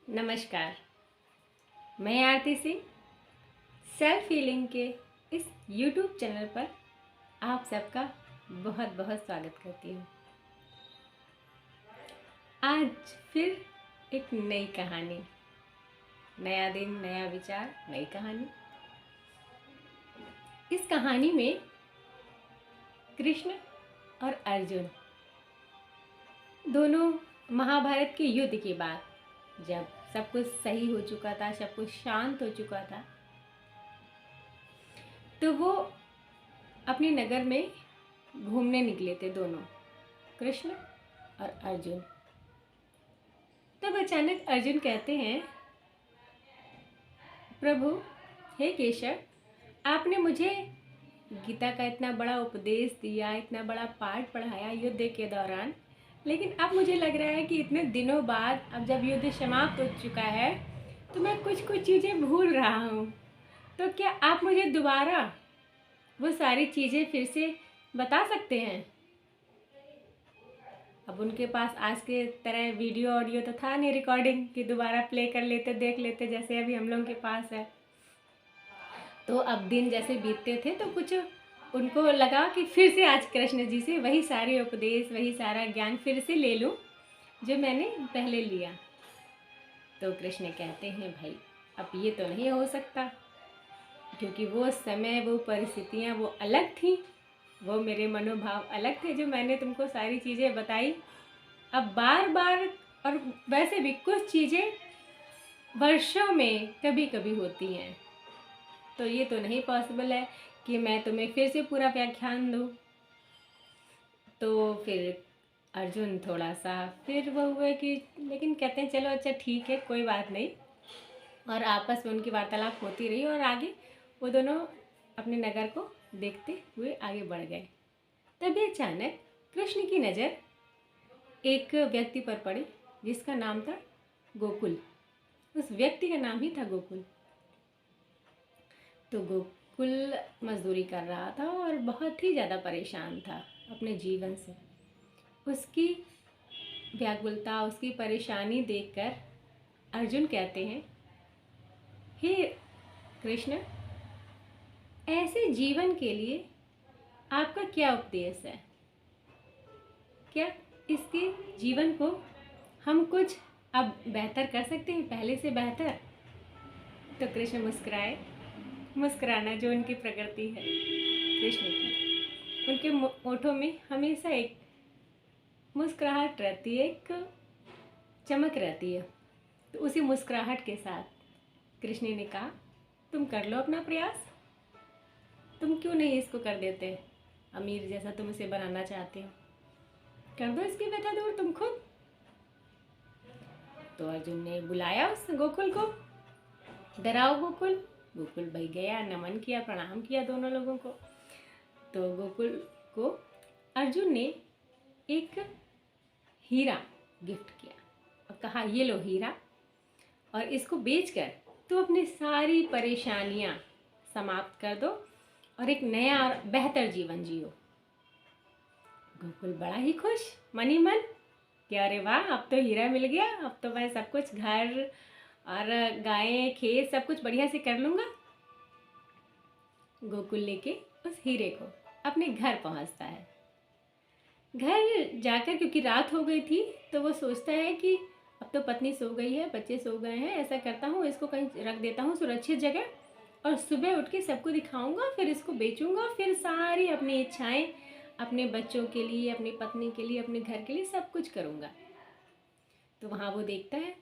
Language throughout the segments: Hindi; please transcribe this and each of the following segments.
नमस्कार। मैं आरती सिंह सेल्फ हीलिंग के इस YouTube चैनल पर आप सबका बहुत बहुत स्वागत करती हूँ। आज फिर एक नई कहानी, नया दिन, नया विचार, नई कहानी। इस कहानी में कृष्ण और अर्जुन दोनों महाभारत के युद्ध के बाद जब सब कुछ सही हो चुका था, सब कुछ शांत हो चुका था, तो वो अपने नगर में घूमने निकले थे दोनों, कृष्ण और अर्जुन। तब अचानक अर्जुन कहते हैं, प्रभु हे केशव, आपने मुझे गीता का इतना बड़ा उपदेश दिया, इतना बड़ा पाठ पढ़ाया युद्ध के दौरान, लेकिन अब मुझे लग रहा है कि इतने दिनों बाद अब जब युद्ध समाप्त हो चुका है तो मैं कुछ चीज़ें भूल रहा हूँ। तो क्या आप मुझे दोबारा वो सारी चीज़ें फिर से बता सकते हैं? अब उनके पास आज के तरह वीडियो ऑडियो तो था नहीं रिकॉर्डिंग कि दोबारा प्ले कर लेते, देख लेते, जैसे अभी हम लोगों के पास है। तो अब दिन जैसे बीतते थे तो कुछ उनको लगा कि फिर से आज कृष्ण जी से वही सारे उपदेश, वही सारा ज्ञान फिर से ले लूं जो मैंने पहले लिया। तो कृष्ण कहते हैं, भाई अब ये तो नहीं हो सकता, क्योंकि वो समय, वो परिस्थितियाँ वो अलग थी, वो मेरे मनोभाव अलग थे जो मैंने तुमको सारी चीज़ें बताई। अब बार बार, और वैसे भी कुछ चीज़ें वर्षों में कभी कभी होती हैं, तो ये तो नहीं पॉसिबल है कि मैं तुम्हें फिर से पूरा व्याख्यान दूँ। तो फिर अर्जुन थोड़ा सा फिर वो हुए कि, लेकिन कहते हैं चलो अच्छा ठीक है, कोई बात नहीं। और आपस में उनकी वार्तालाप होती रही और आगे वो दोनों अपने नगर को देखते हुए आगे बढ़ गए। तभी अचानक कृष्ण की नज़र एक व्यक्ति पर पड़ी जिसका नाम था गोकुल। उस व्यक्ति का नाम ही था गोकुल। तो गोकुल मजदूरी कर रहा था और बहुत ही ज़्यादा परेशान था अपने जीवन से। उसकी व्याकुलता, उसकी परेशानी देखकर अर्जुन कहते हैं, हे कृष्ण, ऐसे जीवन के लिए आपका क्या उपदेश है? क्या इसके जीवन को हम कुछ अब बेहतर कर सकते हैं, पहले से बेहतर? तो कृष्ण मुस्कुराए। मुस्कुराना जो उनकी प्रकृति है कृष्ण की, उनके होठों में हमेशा एक मुस्कुराहट रहती है, एक चमक रहती है। तो उसी मुस्कुराहट के साथ कृष्ण ने कहा, तुम कर लो अपना प्रयास, तुम क्यों नहीं इसको कर देते? अमीर जैसा तुम इसे बनाना चाहते हो, कर दो इसकी व्यथा दूर तुम खुद। तो अर्जुन ने बुलाया उस गोकुल को, डराओ गोकुल। गोकुल भाई गया, नमन किया, प्रणाम किया दोनों लोगों को। तो गोकुल को अर्जुन ने एक हीरा गिफ्ट किया और कहा, ये लो हीरा, और इसको बेचकर तो अपनी सारी परेशानियां समाप्त कर दो और एक नया और बेहतर जीवन जियो। गोकुल बड़ा ही खुश मन ही मन कि अरे वाह, अब तो हीरा मिल गया, अब तो मैं सब कुछ, घर और गायें, खेत, सब कुछ बढ़िया से कर लूँगा। गोकुल लेके उस हीरे को अपने घर पहुँचता है। घर जाकर, क्योंकि रात हो गई थी, तो वो सोचता है कि अब तो पत्नी सो गई है, बच्चे सो गए हैं, ऐसा करता हूँ इसको कहीं रख देता हूँ सुरक्षित जगह, और सुबह उठ के सबको दिखाऊंगा, फिर इसको बेचूंगा, फिर सारी अपनी इच्छाएं अपने बच्चों के लिए, अपनी पत्नी के लिए, अपने घर के लिए सब कुछ करूँगा। तो वहाँ वो देखता है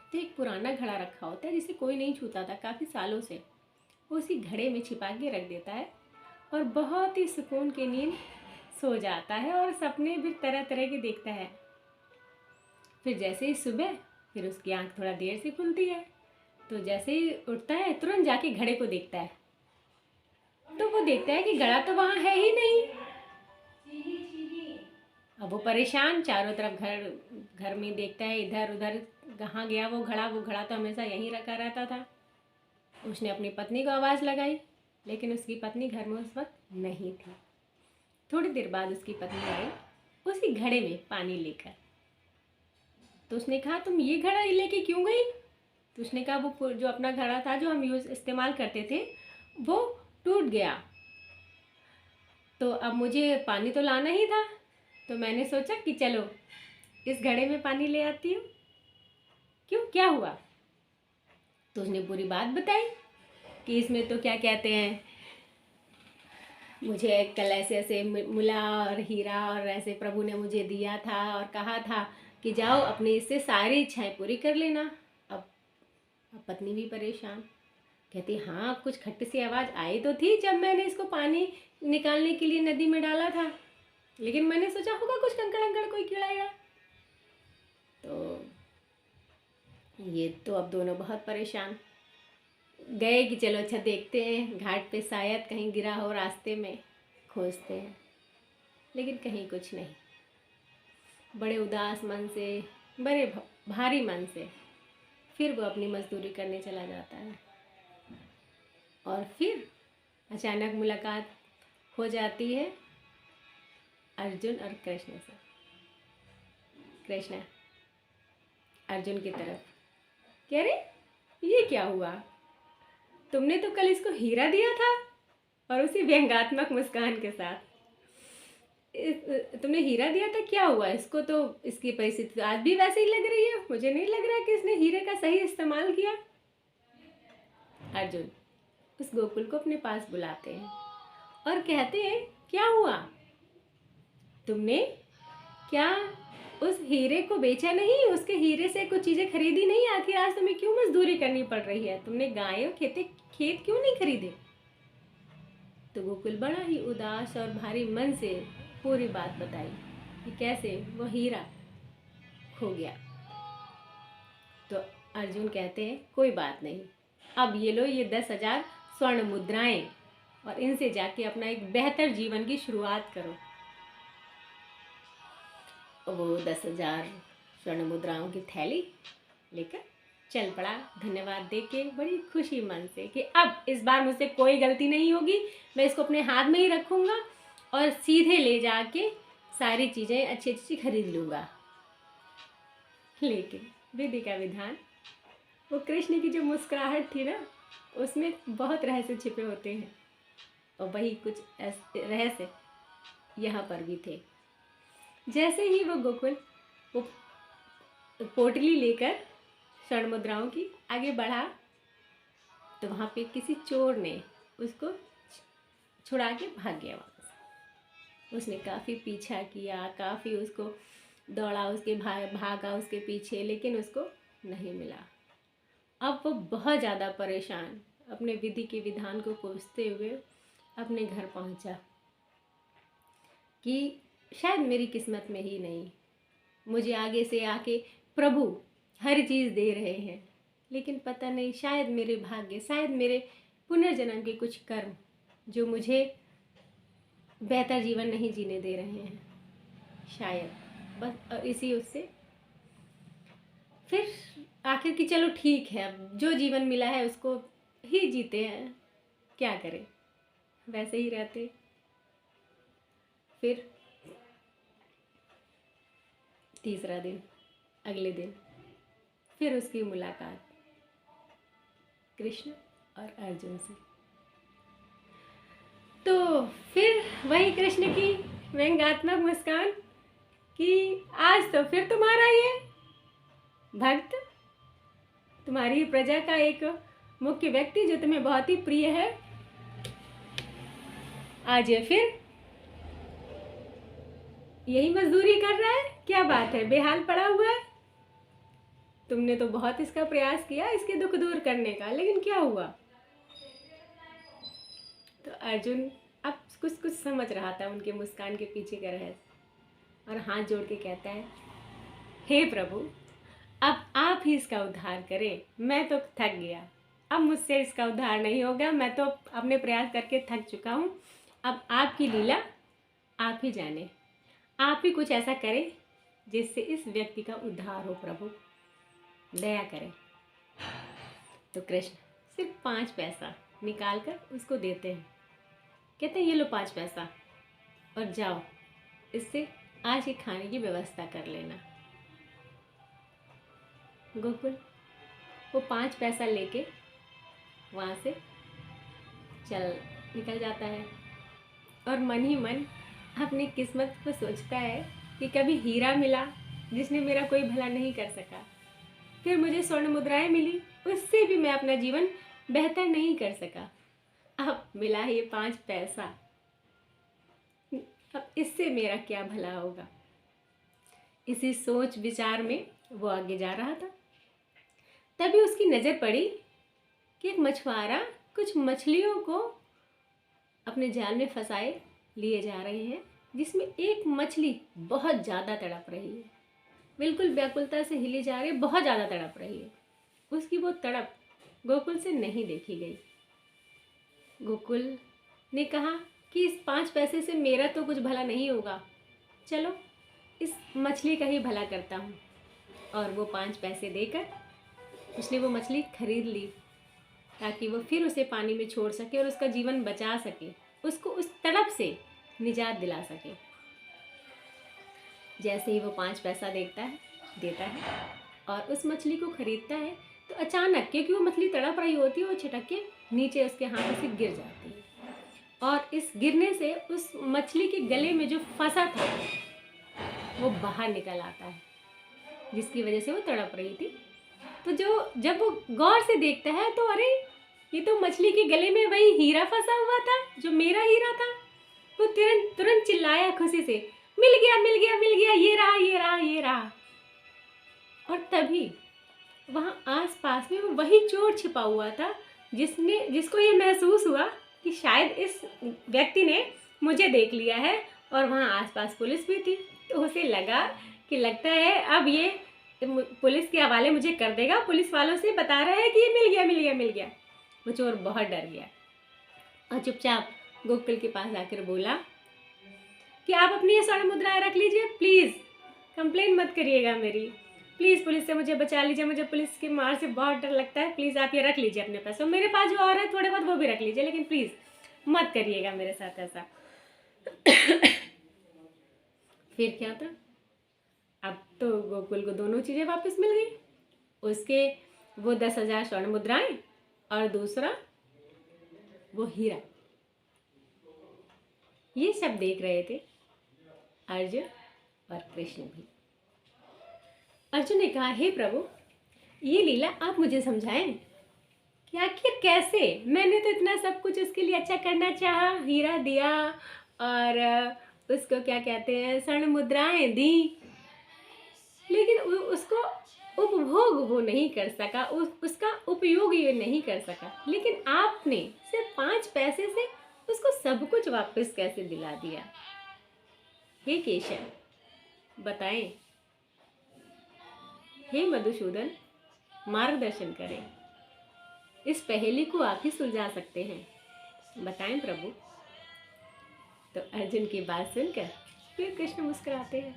तो एक पुराना घड़ा रखा होता है जिसे कोई नहीं छूता था काफ़ी सालों से। वो उसी घड़े में छिपा के रख देता है और बहुत ही सुकून की नींद सो जाता है और सपने भी तरह तरह के देखता है। फिर जैसे ही सुबह, फिर उसकी आंख थोड़ा देर से खुलती है, तो जैसे ही उठता है तुरंत जाके घड़े को देखता है। तो वो देखता है कि घड़ा तो वहाँ है ही नहीं। अब वो परेशान, चारों तरफ घर में देखता है, इधर उधर कहाँ गया वो घड़ा तो हमेशा यहीं रखा रहता था। उसने अपनी पत्नी को आवाज़ लगाई, लेकिन उसकी पत्नी घर में उस वक्त नहीं थी। थोड़ी देर बाद उसकी पत्नी आई उसी घड़े में पानी लेकर। तो उसने कहा तुम ये घड़ा लेके क्यों गई? तो उसने कहा वो जो अपना घड़ा था जो हम इस्तेमाल करते थे वो टूट गया, तो अब मुझे पानी तो लाना ही था, तो मैंने सोचा कि चलो इस घड़े में पानी ले आती हूँ। क्यों, क्या हुआ? तो उसने पूरी बात बताई कि इसमें तो क्या कहते हैं, मुझे कल ऐसे ऐसे मिला और हीरा और ऐसे प्रभु ने मुझे दिया था और कहा था कि जाओ अपनी इससे सारी इच्छाएं पूरी कर लेना। अब पत्नी भी परेशान, कहती हाँ कुछ खट्टी सी आवाज़ आई तो थी जब मैंने इसको पानी निकालने के लिए नदी में डाला था, लेकिन मैंने सोचा होगा कुछ कंकड़ अंकड़ कोई कीड़ा ईड़ा। तो ये तो अब दोनों बहुत परेशान, गए कि चलो अच्छा देखते हैं घाट पे शायद कहीं गिरा हो, रास्ते में खोजते हैं, लेकिन कहीं कुछ नहीं। बड़े उदास मन से, बड़े भारी मन से फिर वो अपनी मजदूरी करने चला जाता है। और फिर अचानक मुलाकात हो जाती है अर्जुन और कृष्ण से। कृष्ण अर्जुन की तरफ, कह रहे ये क्या हुआ, तुमने तो कल इसको हीरा दिया था, और उसी व्यंग्यात्मक मुस्कान के साथ, तुमने हीरा दिया था, क्या हुआ इसको, तो इसकी परिस्थिति आज भी वैसे ही लग रही है, मुझे नहीं लग रहा कि इसने हीरे का सही इस्तेमाल किया। अर्जुन उस गोकुल को अपने पास बुलाते हैं और कहते हैं क्या हुआ, तुमने क्या उस हीरे को बेचा नहीं, उसके हीरे से कुछ चीज़ें खरीदी नहीं, आखिर आज तुम्हें क्यों मजदूरी करनी पड़ रही है, तुमने गाय और खेत क्यों नहीं खरीदे? तो गोकुल बड़ा ही उदास और भारी मन से पूरी बात बताई कि कैसे वो हीरा खो गया। तो अर्जुन कहते हैं कोई बात नहीं, अब ये लो ये 10,000 स्वर्ण मुद्राएं और इनसे जाके अपना एक बेहतर जीवन की शुरुआत करो। वो 10,000 स्वर्ण मुद्राओं की थैली लेकर चल पड़ा, धन्यवाद देके बड़ी खुशी मन से कि अब इस बार मुझसे कोई गलती नहीं होगी, मैं इसको अपने हाथ में ही रखूँगा और सीधे ले जाके सारी चीज़ें अच्छी अच्छी खरीद लूँगा। लेकिन विधि का विधान, वो कृष्ण की जो मुस्कुराहट थी ना, उसमें बहुत रहस्य छिपे होते हैं, और वही कुछ रहस्य यहाँ पर भी थे। जैसे ही वो गोकुल वो पोटली लेकर स्वर्ण मुद्राओं की आगे बढ़ा, तो वहाँ पे किसी चोर ने उसको छुड़ा के भाग गया वापस। उसने काफ़ी पीछा किया, काफ़ी उसको दौड़ा, उसके भागा उसके पीछे, लेकिन उसको नहीं मिला। अब वो बहुत ज़्यादा परेशान अपने विधि के विधान को कोसते हुए अपने घर पहुंचा कि शायद मेरी किस्मत में ही नहीं, मुझे आगे से आके प्रभु हर चीज़ दे रहे हैं, लेकिन पता नहीं शायद मेरे भाग्य, शायद मेरे पुनर्जन्म के कुछ कर्म जो मुझे बेहतर जीवन नहीं जीने दे रहे हैं, शायद बस इसी उससे फिर आखिर कि चलो ठीक है, अब जो जीवन मिला है उसको ही जीते हैं, क्या करें, वैसे ही रहते। फिर तीसरा दिन, अगले दिन फिर उसकी मुलाकात कृष्ण और अर्जुन से। तो फिर वही कृष्ण की व्यंग्यात्मक मुस्कान कि आज तो फिर तुम्हारा ये भक्त, तुम्हारी प्रजा का एक मुख्य व्यक्ति जो तुम्हें बहुत ही प्रिय है, आज ये फिर यही मजदूरी कर रहा है, क्या बात है, बेहाल पड़ा हुआ है, तुमने तो बहुत इसका प्रयास किया इसके दुख दूर करने का, लेकिन क्या हुआ? तो अर्जुन अब कुछ कुछ समझ रहा था उनके मुस्कान के पीछे का रहस्य, और हाथ जोड़ के कहता है हे प्रभु, अब आप ही इसका उद्धार करें, मैं तो थक गया, अब मुझसे इसका उद्धार नहीं होगा, मैं तो अपने प्रयास करके थक चुका हूँ, अब आपकी लीला आप ही जाने, आप ही कुछ ऐसा करें जिससे इस व्यक्ति का उद्धार हो, प्रभु दया करें। तो कृष्ण सिर्फ 5 पैसा निकाल कर उसको देते हैं, कहते हैं ये लो 5 पैसा और जाओ इससे आज के खाने की व्यवस्था कर लेना। गोकुल वो 5 पैसा लेके वहाँ से चल निकल जाता है और मन ही मन अपनी किस्मत को सोचता है कि कभी हीरा मिला जिसने मेरा कोई भला नहीं कर सका, फिर मुझे स्वर्ण मुद्राएं मिली, उससे भी मैं अपना जीवन बेहतर नहीं कर सका, अब मिला ये 5 पैसा, अब इससे मेरा क्या भला होगा। इसी सोच विचार में वो आगे जा रहा था। तभी उसकी नज़र पड़ी कि एक मछुआरा कुछ मछलियों को अपने जाल में फंसाए लिए जा रहे हैं, जिसमें एक मछली बहुत ज़्यादा तड़प रही है, बिल्कुल व्याकुलता से हिली जा रही है, बहुत ज़्यादा तड़प रही है। उसकी वो तड़प गोकुल से नहीं देखी गई। गोकुल ने कहा कि इस 5 पैसे से मेरा तो कुछ भला नहीं होगा, चलो इस मछली का ही भला करता हूँ। और वो 5 पैसे देकर उसने वो मछली खरीद ली ताकि वो फिर उसे पानी में छोड़ सके और उसका जीवन बचा सके, उसको उस तड़प से निजात दिला सके। जैसे ही वो 5 पैसा देता है और उस मछली को खरीदता है, तो अचानक क्योंकि वो मछली तड़प रही होती है, वो छिटक के नीचे उसके हाथों से गिर जाती है और इस गिरने से उस मछली के गले में जो फंसा था वो बाहर निकल आता है, जिसकी वजह से वो तड़प रही थी। तो जब वो गौर से देखता है तो अरे ये तो मछली के गले में वही हीरा फंसा हुआ था जो मेरा हीरा था। वो तुरंत चिल्लाया खुशी से, मिल गया मिल गया मिल गया, ये रहा ये रहा ये रहा। और तभी वहाँ आस पास में वही चोर छिपा हुआ था जिसको ये महसूस हुआ कि शायद इस व्यक्ति ने मुझे देख लिया है, और वहाँ आसपास पुलिस भी थी। तो उसे लगा कि लगता है अब ये पुलिस के हवाले मुझे कर देगा, पुलिस वालों से बता रहा है कि ये मिल गया मिल गया मिल गया। वो चोर बहुत डर गया और चुपचाप गोकुल के पास आकर बोला कि आप अपनी ये स्वर्ण मुद्राएं रख लीजिए, प्लीज़ कंप्लेन मत करिएगा मेरी, प्लीज़ पुलिस से मुझे बचा लीजिए, मुझे पुलिस की मार से बहुत डर लगता है, प्लीज़ आप ये रख लीजिए अपने पास, और मेरे पास जो और है थोड़े बहुत वो भी रख लीजिए, लेकिन प्लीज़ मत करिएगा मेरे साथ ऐसा। फिर क्या था, अब तो गोकुल को दोनों चीज़ें वापस मिल गई, उसके वो 10,000 स्वर्ण मुद्राएं और दूसरा वो हीरा। ये सब देख रहे थे अर्जुन और कृष्ण भी। अर्जुन ने कहा, हे प्रभु ये लीला आप मुझे समझाएं कि आखिर कैसे, मैंने तो इतना सब कुछ उसके लिए अच्छा करना चाहा, हीरा दिया और उसको क्या कहते हैं स्वर्ण मुद्राएं दी, लेकिन उसको उपभोग वो नहीं कर सका, उसका उपयोग ये नहीं कर सका, लेकिन आपने सिर्फ 5 पैसे से उसको सब कुछ वापस कैसे दिला दिया। हे केशव बताएं, हे मधुसूदन मार्गदर्शन करें, इस पहेली को आप ही सुलझा सकते हैं, बताएं प्रभु। तो अर्जुन की बात सुनकर फिर कृष्ण मुस्कुराते हैं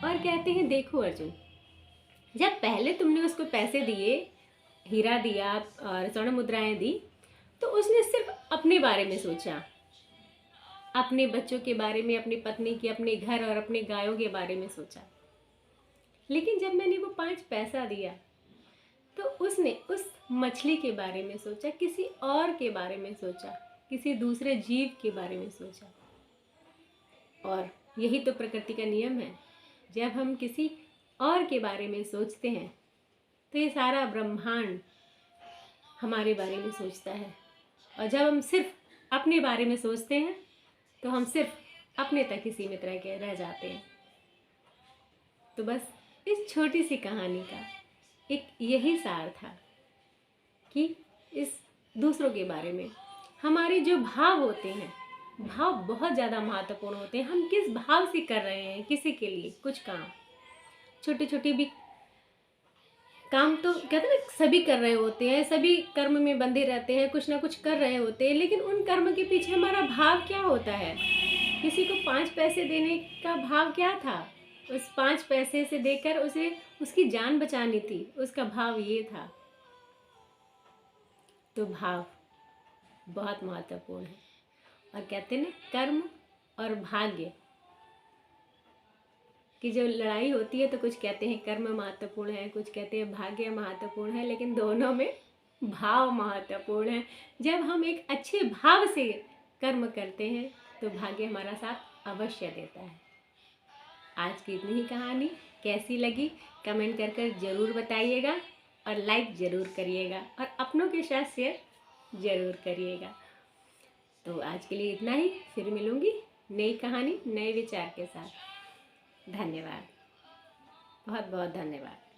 और कहते हैं, देखो अर्जुन, जब पहले तुमने उसको पैसे दिए, हीरा दिया और स्वर्ण मुद्राएं दी, तो उसने सिर्फ अपने बारे में सोचा, अपने बच्चों के बारे में, अपनी पत्नी की, अपने घर और अपने गायों के बारे में सोचा। लेकिन जब मैंने वो 5 पैसा दिया तो उसने उस मछली के बारे में सोचा, किसी और के बारे में सोचा, किसी दूसरे जीव के बारे में सोचा। और यही तो प्रकृति का नियम है, जब हम किसी और के बारे में सोचते हैं तो ये सारा ब्रह्मांड हमारे बारे में सोचता है, और जब हम सिर्फ अपने बारे में सोचते हैं तो हम सिर्फ अपने तक ही सीमित रह जाते हैं। तो बस इस छोटी सी कहानी का एक यही सार था कि इस दूसरों के बारे में हमारे जो भाव होते हैं, भाव बहुत ज़्यादा महत्वपूर्ण होते हैं। हम किस भाव से कर रहे हैं किसी के लिए कुछ काम, छोटे छोटे भी काम तो कहते हैं ना, सभी कर रहे होते हैं, सभी कर्म में बंधे रहते हैं, कुछ ना कुछ कर रहे होते हैं, लेकिन उन कर्म के पीछे हमारा भाव क्या होता है। किसी को 5 पैसे देने का भाव क्या था, उस 5 पैसे से देकर उसे उसकी जान बचानी थी, उसका भाव ये था। तो भाव बहुत महत्वपूर्ण है, और कहते हैं ना, कर्म और भाग्य कि जो लड़ाई होती है तो कुछ कहते हैं कर्म महत्वपूर्ण है, कुछ कहते हैं भाग्य महत्वपूर्ण है, लेकिन दोनों में भाव महत्वपूर्ण है। जब हम एक अच्छे भाव से कर्म करते हैं तो भाग्य हमारा साथ अवश्य देता है। आज की इतनी ही कहानी कैसी लगी कमेंट कर कर ज़रूर बताइएगा और लाइक ज़रूर करिएगा और अपनों के साथ शेयर ज़रूर करिएगा। तो आज के लिए इतना ही, फिर मिलूँगी नई कहानी नए विचार के साथ। धन्यवाद, बहुत बहुत धन्यवाद।